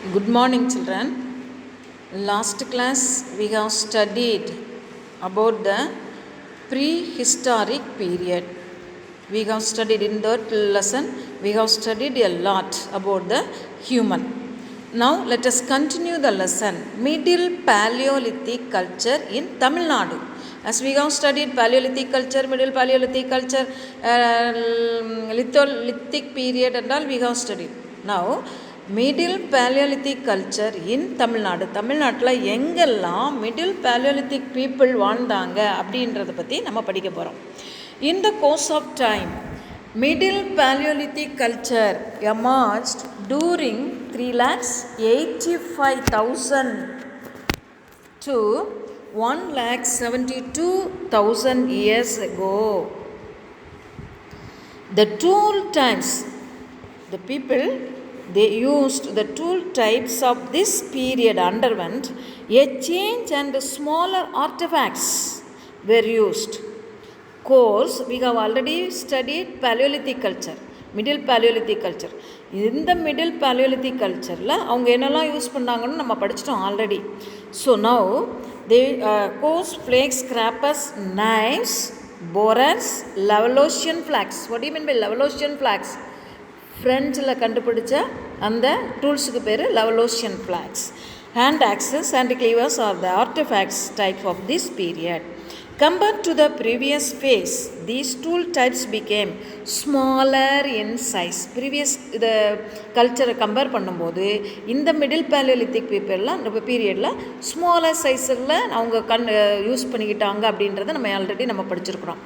Good morning, children. Last class we have studied about the prehistoric period. We have studied in that lesson, we have studied a lot about the human. Now let us continue the lesson, Middle Paleolithic culture in Tamil Nadu. As we have studied Paleolithic culture, Middle Paleolithic culture, Lithic period and all we have studied. Now middle palaeolithic culture இன் தமிழ்நாடு. தமிழ்நாட்டில் எங்கெல்லாம் middle paleolithic people வாழ்ந்தாங்க அப்படின்றத பற்றி நம்ம படிக்க போகிறோம். In the course of time middle palaeolithic culture emerged during 3,85,000 to 1,72,000 years ago. The tool types, the people they used, the tool types of this period underwent a change and smaller artifacts were used. Course we have already studied Paleolithic culture, Middle Paleolithic culture. இந்த Middle Paleolithic cultureல அவங்க என்னெல்லாம் use பண்ணாங்கன்னு நம்ம படிச்சிட்டோம் already. So now they coarse flakes, scrapers, knives, borers, Levalloisian flags. What do you mean by Levalloisian flags? ஃப்ரெஞ்சில் கண்டுபிடிச்ச அந்த டூல்ஸுக்கு பேர் Levalloisian flags. Hand axes and cleavers are the artifacts type of this period. Compared to the previous phase, these tool types became smaller in size. Previous the culture compare பண்ணும்போது இந்த middle paleolithic பீப்புளெலாம் இந்த பீரியடில் smaller சைஸில் அவங்க use பண்ணிக்கிட்டாங்க அப்படின்றத நம்ம already நம்ம படிச்சிருக்கிறோம்.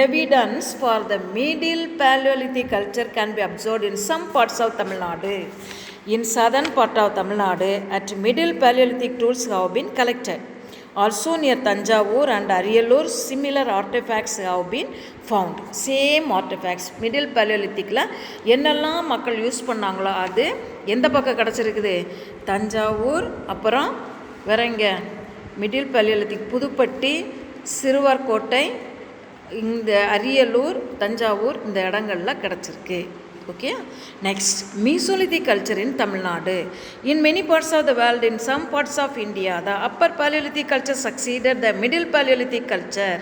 Evidence for the middle palaeolithic culture can be observed in some parts of Tamil Nadu. In southern part of Tamil Nadu, at middle Paleolithic tools have been collected. Also near Tanjavur and Ariyallur, similar artifacts have been found. Same artifacts. Middle Paleolithicல என்னெல்லாம் மக்கள் use பண்ணாங்களோ அது எந்த பக்கம் கிடச்சிருக்குது? தஞ்சாவூர், அப்புறம் வேற எங்கே? மிடில் பலியோலித்திக் புதுப்பட்டி, சிறுவார்கோட்டை, இந்த அரியலூர், தஞ்சாவூர் இந்த இடங்கள்ல கிடச்சிருக்கு. Okay, next Mesolithic culture in Tamil Nadu. In many parts of the world, in some parts of India, the upper Paleolithic culture succeeded the middle Paleolithic culture.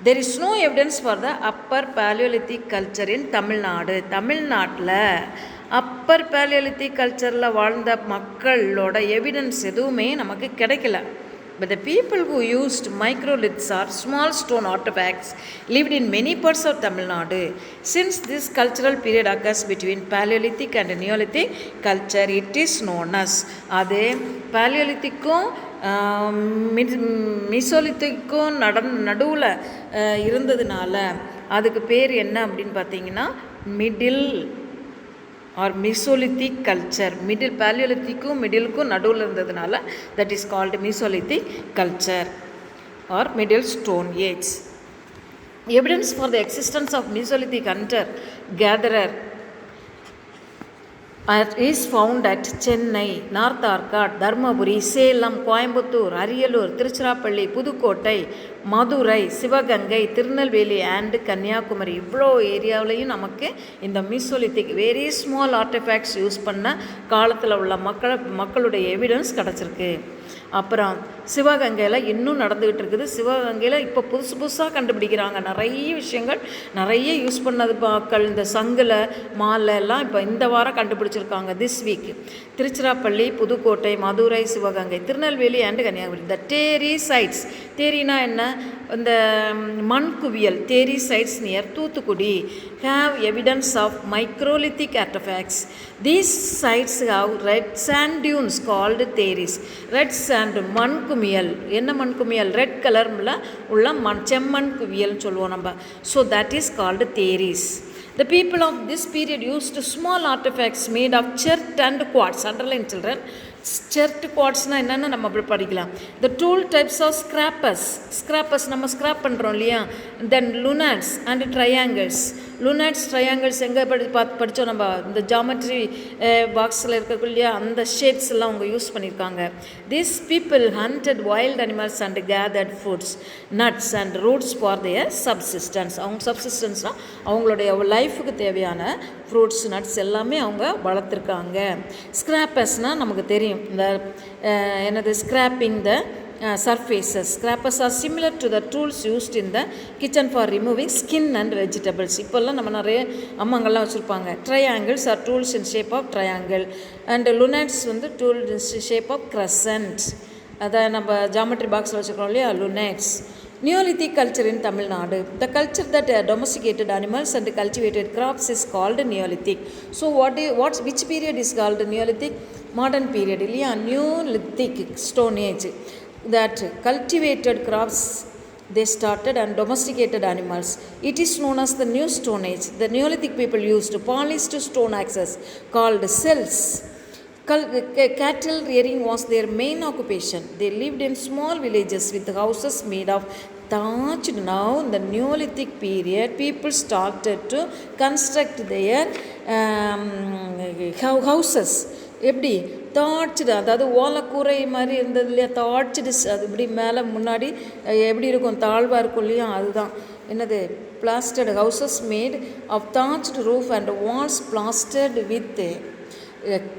There is no evidence for the upper Paleolithic culture in Tamil Nadu. தமிழ்நாட்டில் Appar paleolithic கல்ச்சரில் வாழ்ந்த மக்களோட evidence எதுவுமே நமக்கு கிடைக்கல. But the people who used microliths or small stone artifacts lived in many parts of Tamil Nadu. Since this cultural period occurs between Paleolithic and Neolithic culture, it is known as அது Paleolithicக்கும் Mesolithicக்கும் நடுவில் இருந்ததுனால அதுக்கு பேர் என்ன அப்படின்னு பார்த்தீங்கன்னா middle or Mesolithic culture. Middle Paleolithicக்கும் மிடிலுக்கும் நடுவில் இருந்ததுனால that is called Mesolithic culture or Middle Stone Age. Evidence for the existence of Mesolithic hunter-gatherer is found at Chennai, North Arcot, Dharmaburi, Salem, Coimbatore, Ariyallur, Tiruchirappalli, Pudukkottai, Madurai, Sivaganga, Tirunelveli and Kanniyakumari இவ்வளோ ஏரியாவிலையும் நமக்கு இந்த mesolithic very small artifacts use பண்ண காலத்தில் உள்ள மக்களுடைய evidence கிடச்சிருக்கு. அப்புறம் சிவகங்கையில் இன்னும் நடந்துக்கிட்டு இருக்குது. சிவகங்கையில் இப்போ புதுசாக கண்டுபிடிக்கிறாங்க நிறைய விஷயங்கள், நிறைய யூஸ் பண்ணது மக்கள் இந்த சங்கில் மாலை எல்லாம் இப்போ இந்த வாரம் கண்டுபிடிச்சிருக்காங்க this week. Tiruchirappalli, Pudukkottai, Madurai, Sivaganga, Tirunelveli and Kanyakumari. The teri sites, தேரினா என்ன? இந்த மண் குவியல், teri sites near Thoothukudi have evidence of microlithic artifacts. These sites have red sand dunes called theris. Red sand மண் குவியல், என்ன மண் குவியல்? ரெட் கலர்ல உள்ள மண், செம்மண் குவியல் சொல்லுவோம் நம்ம. So that is called theris. The people of this period used small artifacts made of chert and quartz. Underline children. Chert quartzனால் என்னென்னு நம்ம அப்படி படிக்கலாம். The tool types of scrapers நம்ம ஸ்க்ராப் பண்ணுறோம் இல்லையா. Then lunats and triangles. lunats triangles எங்கே படித்தோம் நம்ம? இந்த ஜாமெட்ரி பாக்ஸில் இருக்கக்கூடிய அந்த ஷேப்ஸ் எல்லாம் அவங்க யூஸ் பண்ணியிருக்காங்க. These people hunted wild animals and gathered foods, nuts and roots for their subsistence. அவங்க சப்சிஸ்டன்ஸ்னால் அவங்களுடைய லைஃபுக்கு தேவையான ஃப்ரூட்ஸ் நட்ஸ் எல்லாமே அவங்க வளர்த்துருக்காங்க. ஸ்க்ராப்பர்ஸ்னால் நமக்கு தெரியும், இந்த என்னது scraping the surfaces. Scrapers are similar to the tools used in the kitchen for removing skin and vegetables. இப்போல்லாம் நம்ம நிறைய அம்மாங்கள்லாம் வச்சுருப்பாங்க. Triangles are tools in shape of triangle and lunates வந்து tool in shape of crescent. அதை நம்ம geometry பாக்ஸில் வச்சுருக்கோம் இல்லையா, லுனட்ஸ். Neolithic culture in Tamil Nadu. The culture that domesticated animals and cultivated crops is called Neolithic. So which period is called Neolithic? Modern period இல்லையா. Neolithic Stone Age. That cultivated crops they started and domesticated animals. It is known as the New Stone Age. The Neolithic people used polished stone axes called cells. Cattle rearing was their main occupation. They lived in small villages with houses made of thatched. Now in the Neolithic period, people started to construct their houses. எப்படி தாட்சிடு, அதாவது ஓலைக்கூரை மாதிரி இருந்தது இல்லையா, தாட்சிடு. அது இப்படி மேலே முன்னாடி எப்படி இருக்கும், தாழ்வாக இருக்கும் இல்லையா, அதுதான் என்னது plastered houses made of thatched roof and walls plastered with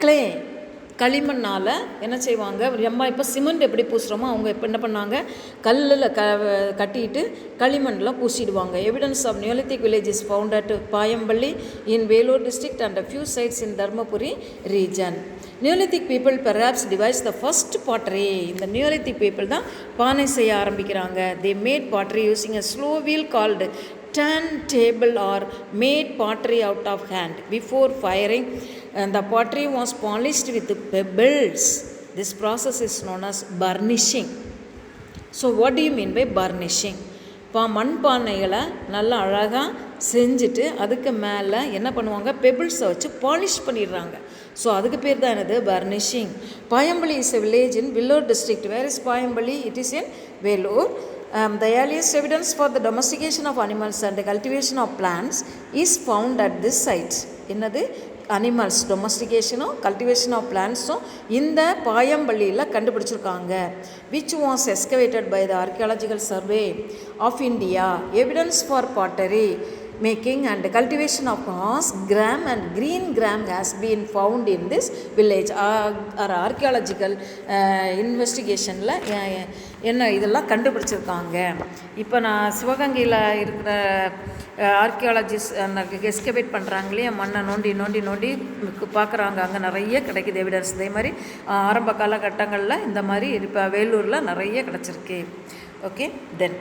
clay. களிமண்ணால் என்ன செய்வாங்க, நம்ம இப்போ சிமெண்ட் எப்படி பூசுகிறோமோ அவங்க இப்போ என்ன பண்ணாங்க, கல்லில் கட்டிட்டு களிமண்ணில் பூசிடுவாங்க. Evidence of neolithic village is found at Payampalli in Vellore district and few sites in Dharmapuri region. Neolithic people perhaps devise the first pottery. இந்த நியோலித்திக் பீப்புள் தான் பானை செய்ய ஆரம்பிக்கிறாங்க. They made pottery using a slow wheel called turntable or made pottery out of hand. Before firing, the pottery was polished with pebbles. This process is known as burnishing. So what do you mean by burnishing? மண்பானைகளை நல்லா அழகாக செஞ்சுட்டு அதுக்கு மேலே என்ன பண்ணுவாங்க, பெபிள்ஸை வச்சு polish பண்ணிடுறாங்க. So அதுக்கு பேர் தான் என்னது, burnishing. Payampalli is a village in Vellore district. Where is Payampalli? It is in Vellore. The earliest evidence for the domestication of animals and the cultivation of plants is found at this site. என்னது, animals டொமஸ்டிகேஷனும் cultivation of பிளான்ட்ஸும் இந்த பாயம்பள்ளியில் கண்டுபிடிச்சிருக்காங்க. Which was excavated by the Archaeological Survey of India. Evidence for pottery making and cultivation of horse, gram and green gram has been found in this village. Our archaeological investigationல என்ன இதெல்லாம் கண்டுபிடிச்சிருக்காங்க. இப்போ நான் சிவகங்கையில் இருக்கிற ஆர்கியாலஜிஸ்ட் எஸ்கவேட் பண்ணுறாங்க இல்லையா, மண்ணை நோண்டி நோண்டி நோண்டி பார்க்குறாங்க, அங்கே நிறைய கிடைக்கிது எவிடன்ஸ். இதே மாதிரி ஆரம்ப காலகட்டங்களில் இந்த மாதிரி இப்போ வேலூரில் நிறைய கிடச்சிருக்கு. Okay, then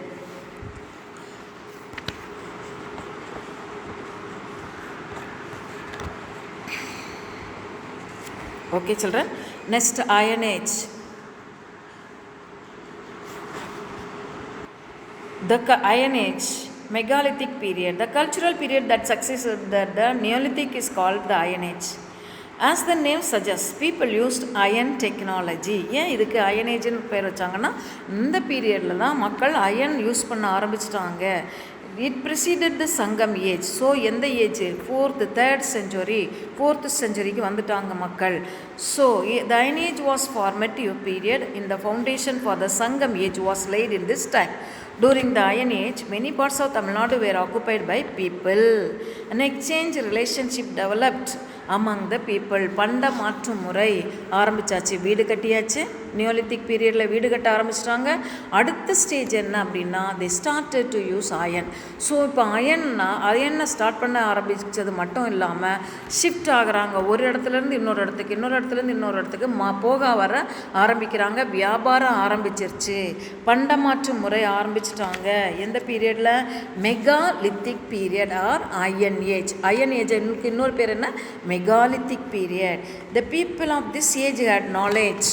okay children, next Iron Age. The Iron Age, Megalithic period. The cultural period that succeeded the Neolithic is called the Iron Age. As the name suggests, people used iron technology. ஏன் இதுக்கு iron ஏஜ்னு பேர் வச்சாங்கன்னா, இந்த பீரியடில் தான் மக்கள் iron use பண்ண ஆரம்பிச்சிட்டாங்க. It preceded the Sangam age. So எந்த age, 4th 3rd century, 4th centuryக்கு வந்துட்டாங்க மக்கள். So the Iron Age was formative period in the foundation for the Sangam age was laid in this time. During the Iron Age, many parts of Tamil Nadu were occupied by people. An exchange relationship developed among the people. பண்ட மாற்று முறை ஆரம்பித்தாச்சு, வீடு கட்டியாச்சு. Neolithic பீரியடில் வீடு கட்ட ஆரம்பிச்சிட்டாங்க. அடுத்த ஸ்டேஜ் என்ன அப்படின்னா, they started to use iron. So இப்போ அயனை ஸ்டார்ட் பண்ண ஆரம்பித்தது மட்டும் இல்லாமல் ஷிஃப்ட் ஆகுறாங்க. ஒரு இடத்துலேருந்து இன்னொரு இடத்துக்கு, இன்னொரு இடத்துலேருந்து இன்னொரு இடத்துக்கு போக வர ஆரம்பிக்கிறாங்க. வியாபாரம் ஆரம்பிச்சிருச்சு. பண்ட மாற்று முறை ஆரம்பிச்சிட்டாங்க. எந்த பீரியடில்? Megalithic period or iron age. Iron age இன்னொரு பேர் என்ன? Megalithic period. The people of this age had knowledge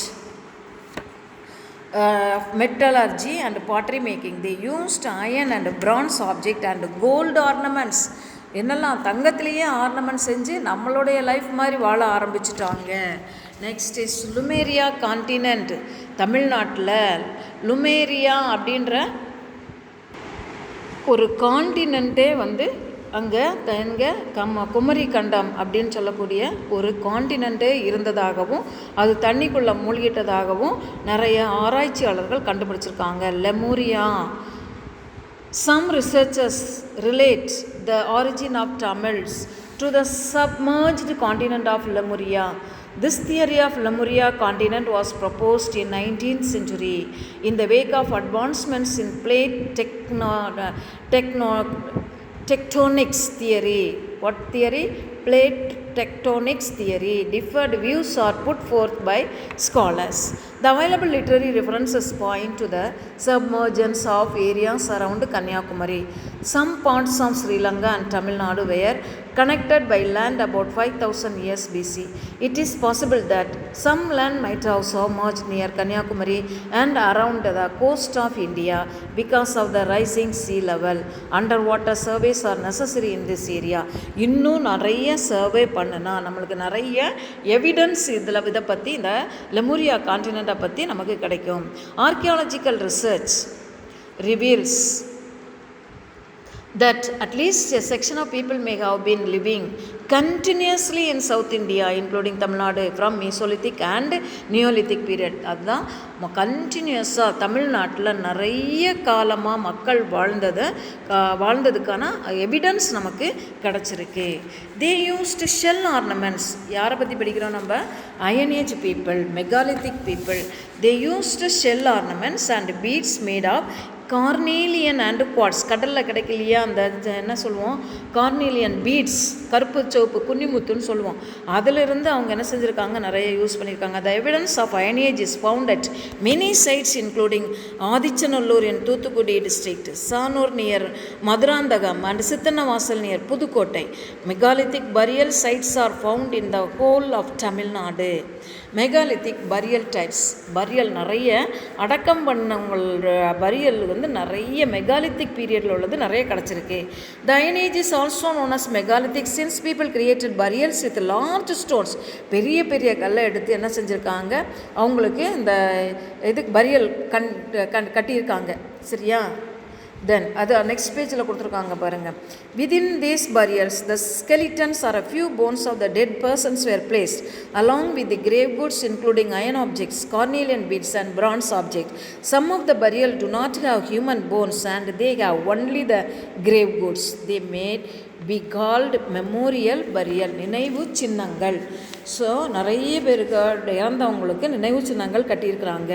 of metallurgy and pottery making. They used iron and bronze object and gold ornaments. என்னெல்லாம் தங்கத்திலேயே ஆர்னமெண்ட் செஞ்சு நம்மளுடைய life மாதிரி வாழ ஆரம்பிச்சிட்டாங்க. Next is Lemuria continent. தமிழ்நாட்டில் லுமேரியா அப்படின்ற ஒரு கான்டினென்ட்டே வந்து அங்கே குமரி கண்டம் அப்படின்னு சொல்லக்கூடிய ஒரு கான்டினென்ட்டே இருந்ததாகவும் அது தண்ணிக்குள்ளே மூழ்கிட்டதாகவும் நிறைய ஆராய்ச்சியாளர்கள் கண்டுபிடிச்சிருக்காங்க. Lemuria. Some researchers relate the origin of Tamils to the submerged continent of Lemuria. This theory of Lemuria continent was proposed in 19th century in the wake of advancements in plate tectonics theory. What theory? Plate tectonics theory. Different views are put forth by scholars. The available literary references point to the submergence of areas around Kanyakumari. Some parts of Sri Lanka and Tamil Nadu were connected by land about 5000 years BC. It is possible that some land might have submerged near Kanyakumari and around the coast of India because of the rising sea level. Underwater surveys are necessary in this area. இன்னும் நிறைய survey பண்ணுனா நம்மளுக்கு நிறைய evidence இதை பற்றி இந்த லெமுரியா கான்டினெண்ட்டை பற்றி நமக்கு கிடைக்கும். Archaeological research reveals that at least a section of people may have been living continuously in South India, including Tamil Nadu, from Mesolithic and Neolithic period. அதுதான் கண்டினியூஸாக தமிழ்நாட்டில் நிறைய காலமாக மக்கள் வாழ்ந்ததுக்கான எவிடன்ஸ் நமக்கு கிடச்சிருக்கு. They used shell ornaments. யாரை பற்றி படிக்கிறோம் நம்ம? Iron age people, megalithic people. They used shell ornaments and beads made of carnelian and quartz. கடலில் கிடைக்கலையா அந்த என்ன சொல்லுவோம், கார்னேலியன் பீட்ஸ், கருப்பு சிவப்பு குன்னிமுத்துன்னு சொல்லுவோம். அதிலிருந்து அவங்க என்ன செஞ்சுருக்காங்க, நிறைய யூஸ் பண்ணியிருக்காங்க. The evidence of iron age is found at many sites including Adichanallur in Thoothukudi district, Sanur near Madurantakam and Sittannavasal near Pudukkottai. Megalithic burial sites are found in the whole of Tamil Nadu. Megalithic burial types, burial நிறைய அடக்கம் பண்ணவங்களோட பரியல் வந்து நிறைய மெகாலித்திக் பீரியடில் உள்ளது நிறைய கிடச்சிருக்கு. The iron age is also known as megalithic since people created burials with large stones. பெரிய பெரிய கல்லை எடுத்து என்ன செஞ்சுருக்காங்க, அவங்களுக்கு இந்த இதுக்கு பரியல் கட்டியிருக்காங்க. சரியா? தென் அது நெக்ஸ்ட் பேஜில் கொடுத்துருக்காங்க பாருங்கள். Within these burials the skeletons are a few bones of the dead persons were placed along with the grave goods including iron objects, carnelian beads and bronze object. Some of the burial do not have human bones and they have only the grave goods. They may be called memorial burial, நினைவு சின்னங்கள். So நிறைய பேருக்கு இறந்தவங்களுக்கு நினைவு சின்னங்கள் கட்டியிருக்கிறாங்க.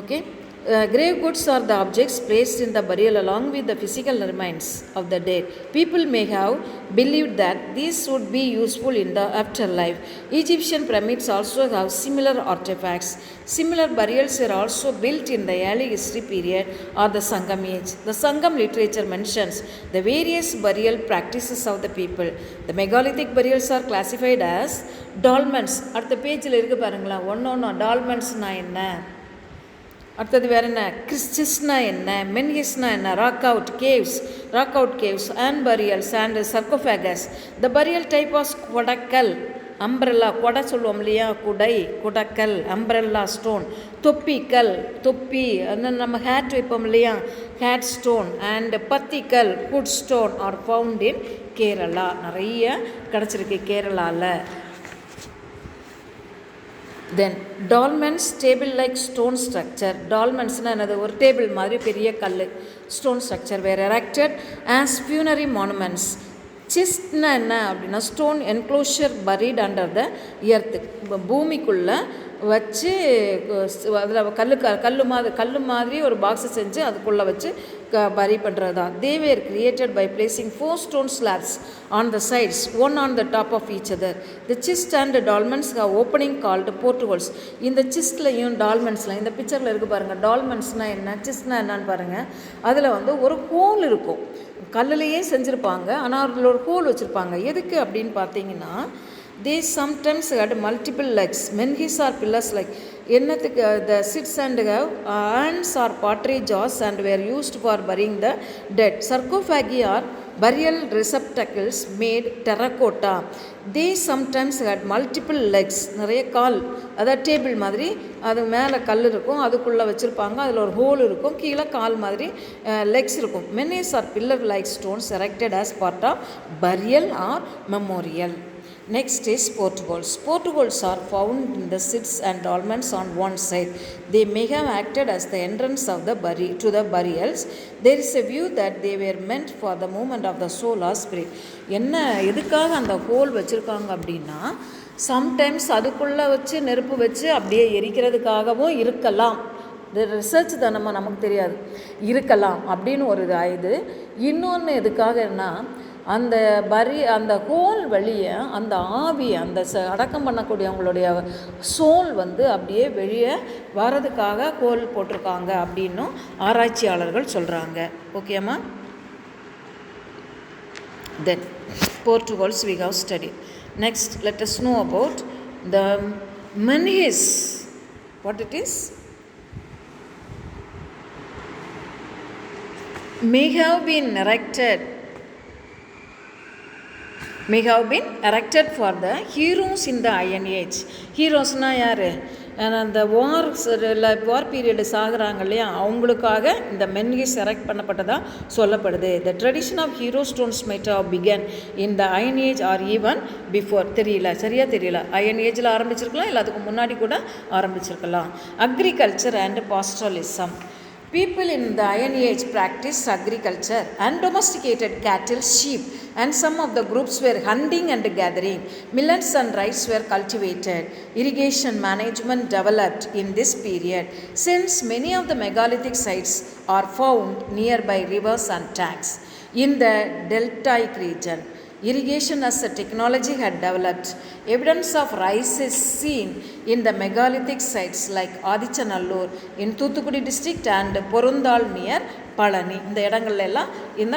Okay. Grave goods are the objects placed in the burial along with the physical remains of the dead. People may have believed that these would be useful in the afterlife. Egyptian pyramids also have similar artifacts. Similar burials were also built in the early history period or the Sangam age. The Sangam literature mentions the various burial practices of the people. The megalithic burials are classified as dolmens. அடுத்த பேஜில் இருக்கு பாருங்களா, ஒன்று டால்மெண்ட்ஸ்னா என்ன, அடுத்தது வேறு என்ன, கிறிஸ்டிஸ்னா என்ன, மென்ஹிஸ்னா என்ன, rock cut caves and burials and sarcophagus. The burial type was kodakkal, umbrella, கொடை சொல்லுவோம் இல்லையா, குடக்கல், அம்பரெல்லா ஸ்டோன், தொப்பி நம்ம ஹேட் வைப்போம் இல்லையா, ஹேட் ஸ்டோன் அண்ட் பத்திக்கல், hood stone are found in Kerala. நிறைய கிடச்சிருக்கு கேரளாவில். Then dolmens table like stone structure. டால்மென்ஸ்னால் என்னது, ஒரு டேபிள் மாதிரி பெரிய கல், stone structure were erected as funerary monuments. சிஸ்ட்னா என்ன அப்படின்னா, stone enclosure buried under the earth, பூமிக்குள்ளே வச்சு அதில் கல் மாதிரி ஒரு பாக்ஸை செஞ்சு அதுக்குள்ளே வச்சு பரி பண்ணுறது தான். They were created by placing 4 stone slabs on the sides, one on the top of each other. The chist and dolmens have opening called portholes. இந்த சிஸ்ட்லையும் டால்மென்ஸ்லையும், இந்த பிக்சரில் இருக்குது பாருங்கள், டால்மென்ஸ்னால் என்ன, சிஸ்ட்னா என்னன்னு பாருங்கள். அதில் வந்து ஒரு ஹோல் இருக்கும், கல்லுலேயே செஞ்சுருப்பாங்க, ஆனால் அதில் ஒரு ஹோல் வச்சுருப்பாங்க. எதுக்கு அப்படின்னு பார்த்தீங்கன்னா, they sometimes had multiple legs. Menhirs are pillars like என்னத்துக்கு, the sits and have urns or pottery jars and were used for burying the dead. Sarcophagi are burial receptacles made terracotta. They sometimes had multiple legs. நிறைய கால், அதாவது table மாதிரி, அது மேலே கல் இருக்கும், அதுக்குள்ளே வச்சுருப்பாங்க, அதில் ஒரு ஹோல் இருக்கும், கீழே கால் மாதிரி லெக்ஸ் இருக்கும். Menhirs are pillar like stones erected as part of burial or memorial. Next is portholes. Portholes are found in the sits and dolmens on one side. They may have acted as the entrance of the to the burials. There is a view that they were meant for the movement of the soul or spirit. என்ன எதுக்காக அந்த whole வச்சுருக்காங்க அப்படின்னா, sometimes அதுக்குள்ளே வச்சு நெருப்பு வச்சு அப்படியே எரிக்கிறதுக்காகவும் இருக்கலாம். ரிசர்ச் தான் நமக்கு தெரியாது, இருக்கலாம் அப்படின்னு ஒரு இது. இன்னொன்று எதுக்காகன்னா, அந்த அந்த ஹோல் வழியை அந்த ஆவி அந்த அடக்கம் பண்ணக்கூடியவங்களுடைய சோல் அப்படியே வெளியே வர்றதுக்காக ஹோல் போட்டிருக்காங்க அப்படின்னும் ஆராய்ச்சியாளர்கள் சொல்கிறாங்க. ஓகேம்மா? Then portholes we have studied. Next, let us know about the menhis. What it is? May have been erected for the heroes in the Iron Age. ஹீரோஸ்னா யார்? அந்த வார் பீரியடு சாகுறாங்க இல்லையா, அவங்களுக்காக இந்த மென்ஹிஸ் எரெக்ட் பண்ணப்பட்டதாக சொல்லப்படுது. The tradition of hero stones might have begun in the iron age or even before. சரியாக தெரியல. Iron ஏஜில் ஆரம்பிச்சிருக்கலாம், இல்லை அதுக்கு முன்னாடி கூட ஆரம்பிச்சிருக்கலாம். Agriculture and pastoralism. People in the Iron Age practiced agriculture and domesticated cattle, sheep, and some of the groups were hunting and gathering. Millets and rice were cultivated. Irrigation management developed in this period, since many of the megalithic sites are found nearby rivers and tanks. In the deltaic region, irrigation as a technology had developed. Evidence of rice is seen in the megalithic sites like Adichanallur in Thuthukudi district and Porundal near Palani. இந்த இடங்கள்லாம் இந்த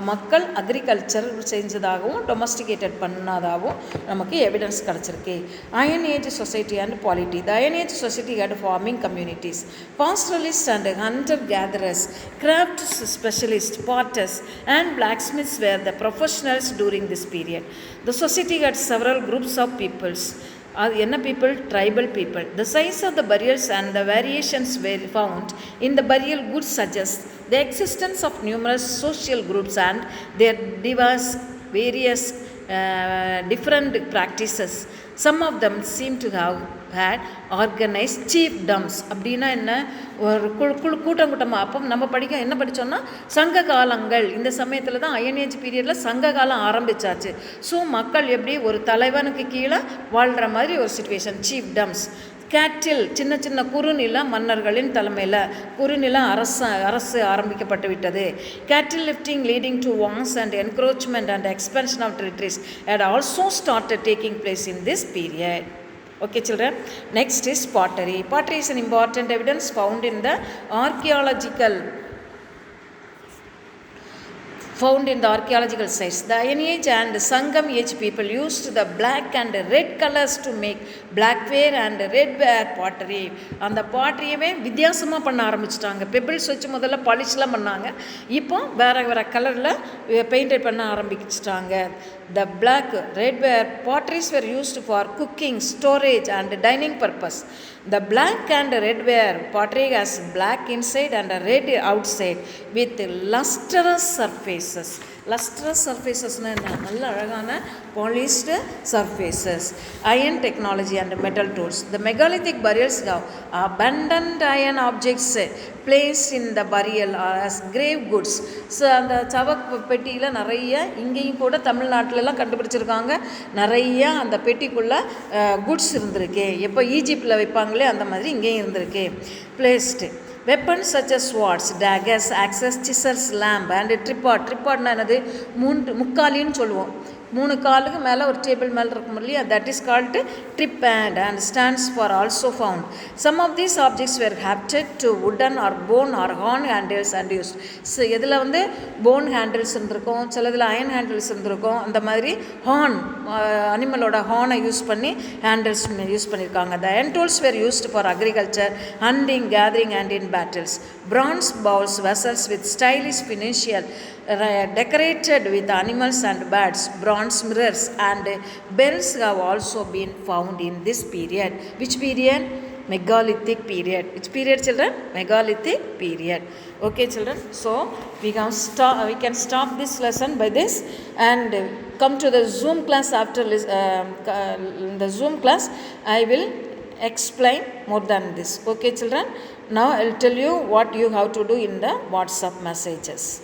மக்கள் agriculture செஞ்சதாகவும் domesticated பண்ணதாகவும் நமக்கு evidence கிடச்சிருக்கு. Iron age society and polity. The iron age society had farming communities. Pastoralist and hunter gatherers, craft specialist, potters and blacksmiths were the professionals during this period. The society had several groups of peoples. அது என்ன people? Tribal people. The size of the burials and the variations were found in the burial goods suggest the existence of numerous social groups and their diverse various different practices. Some of them seem to have had organized chiefdoms. அப்படின்னா என்ன? ஒரு கூட்டமாக. அப்போ நம்ம என்ன படித்தோம்னா, சங்க காலங்கள். இந்த சமயத்தில் தான் அயன் ஏஜ் பீரியடில் சங்க காலம் ஆரம்பித்தாச்சு. ஸோ மக்கள் எப்படி ஒரு தலைவனுக்கு கீழே வாழ்கிற மாதிரி ஒரு சிச்சுவேஷன், சீஃப்டம்ஸ். கேட்டில், சின்ன சின்ன குறுநில மன்னர்களின் தலைமையில் குறுநில அரசு ஆரம்பிக்கப்பட்டு விட்டது. Cattle lifting leading to wars and encroachment and expansion of territories had also started taking place in this period. Okay children, next is pottery. Pottery is an important evidence found in the archaeological sites. The Iron Age and Sangam Age people used the black and red colors to make blackware and redware pottery. அந்த பாட்டரியவே வித்தியாசமாக பண்ண ஆரம்பிச்சிட்டாங்க. Pebbles வச்சு முதல்ல பாலிஷ்லாம் பண்ணாங்க, இப்போ வேறு கலரில் பெயிண்டட் பண்ண ஆரம்பிச்சிட்டாங்க. The black redware potteries were used for cooking, storage and dining purpose. The black and redware pottery has black inside and a red outside with lustrous surfaces. Lustrous surfacesனா என்ன? நல்ல அழகான polished surfaces. Iron technology and metal tools. The megalithic burials have abundant iron objects placed in the burial as grave goods. So அந்த பெட்டியில் நிறைய, இங்கேயும் கூட தமிழ்நாட்டிலலாம் கண்டுபிடிச்சிருக்காங்க, நிறைய அந்த பெட்டிக்குள்ளே குட்ஸ் இருந்திருக்கு. எப்போ ஈஜிப்டில் வைப்பாங்களே அந்த மாதிரி இங்கேயும் இருந்திருக்கு. Placed weapons such as swords, daggers, axes, chisels, lamb and tripod. Tripodனா என்னது? முக்காலின்னு சொல்லுவோம். 3 காலுக்கு மேலே ஒரு டேபிள் மேலே இருக்கும் இல்லையா, that is called tripod and stands for also found. Some of these objects were hafted to wooden or bone or horn handles and used. So இதில் phone handles இருந்திருக்கும், சிலதில் அயன் ஹேண்டில்ஸ் இருந்திருக்கும். அந்த மாதிரி ஹார்ன், அனிமலோட ஹார்னை யூஸ் பண்ணி handles use பண்ணியிருக்காங்க. The iron tools were used for agriculture, hunting, gathering and in battles. Bronze bowls, vessels with stylish finish decorated with animals and birds, bronze mirrors and bells have also been found in this period. Which period? megalithic period. Which period, children? Megalithic period. Okay, children. So we can stop this lesson by this and come to the Zoom class after the Zoom class. I will explain more than this. Okay, children. Now I will tell you what you have to do in the WhatsApp messages.